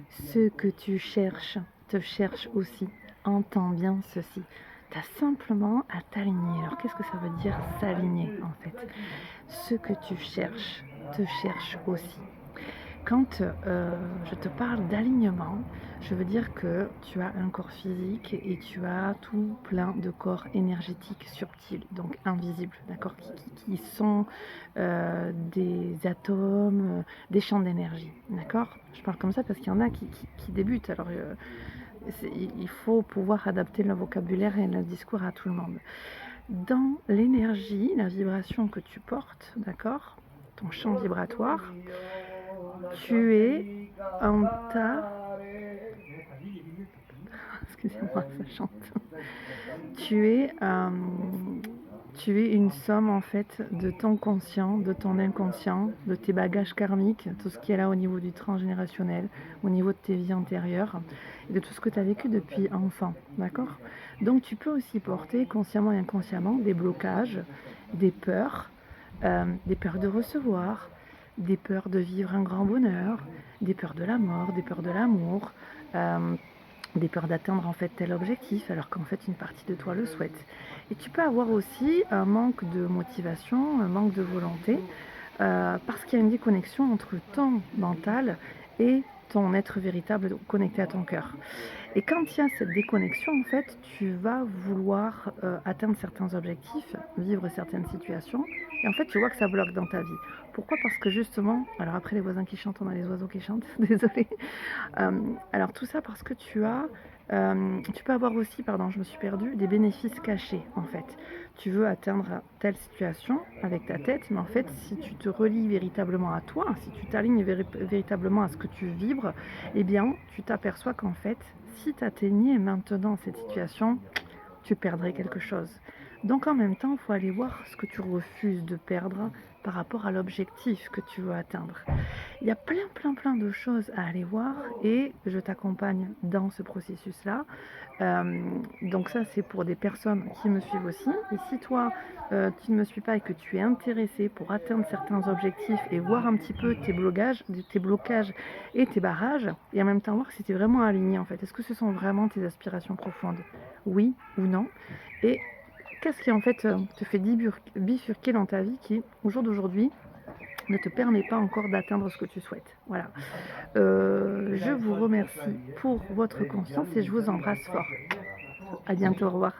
Ce que tu cherches te cherche aussi. Entends bien ceci. Tu as simplement à t'aligner. Alors qu'est-ce que ça veut dire s'aligner en fait? Ce que tu cherches te cherche aussi. Quand je te parle d'alignement, je veux dire que tu as un corps physique et tu as tout plein de corps énergétiques subtils, donc invisibles, d'accord, qui sont des atomes, des champs d'énergie, d'accord. Je parle comme ça parce qu'il y en a qui débutent. Alors, il faut pouvoir adapter le vocabulaire et le discours à tout le monde. Dans l'énergie, la vibration que tu portes, d'accord, ton champ vibratoire, tu es en ta... Excusez-moi, ça chante. Tu es, tu es une somme en fait de ton conscient, de ton inconscient, de tes bagages karmiques, tout ce qui est là au niveau du transgénérationnel, au niveau de tes vies antérieures, et de tout ce que tu as vécu depuis enfant, d'accord? Donc tu peux aussi porter consciemment et inconsciemment des blocages, des peurs de recevoir, des peurs de vivre un grand bonheur, des peurs de la mort, des peurs de l'amour, des peurs d'atteindre en fait tel objectif alors qu'en fait une partie de toi le souhaite. Et tu peux avoir aussi un manque de motivation, un manque de volonté, parce qu'il y a une déconnexion entre ton mental et ton être véritable connecté à ton cœur. Et quand il y a cette déconnexion, en fait, tu vas vouloir atteindre certains objectifs, vivre certaines situations, et en fait, tu vois que ça bloque dans ta vie. Pourquoi? Parce que justement, alors après les voisins qui chantent, on a les oiseaux qui chantent, désolée. Alors tout ça parce que tu peux avoir aussi, pardon, je me suis perdue, des bénéfices cachés en fait. Tu veux atteindre telle situation avec ta tête, mais en fait, si tu te relis véritablement à toi, si tu t'alignes véritablement à ce que tu vibres, eh bien, tu t'aperçois qu'en fait, si tu atteignais maintenant cette situation, tu perdrais quelque chose. Donc en même temps, il faut aller voir ce que tu refuses de perdre par rapport à l'objectif que tu veux atteindre. Il y a plein de choses à aller voir et je t'accompagne dans ce processus-là. Donc ça, c'est pour des personnes qui me suivent aussi. Et si toi, tu ne me suis pas et que tu es intéressé pour atteindre certains objectifs et voir un petit peu tes blocages et tes barrages, et en même temps voir si tu es vraiment aligné en fait. Est-ce que ce sont vraiment tes aspirations profondes? Oui ou non? Et qu'est-ce qui en fait te fait bifurquer dans ta vie qui, au jour d'aujourd'hui, ne te permet pas encore d'atteindre ce que tu souhaites. Voilà. Je vous remercie pour votre confiance et je vous embrasse fort. À bientôt, au revoir.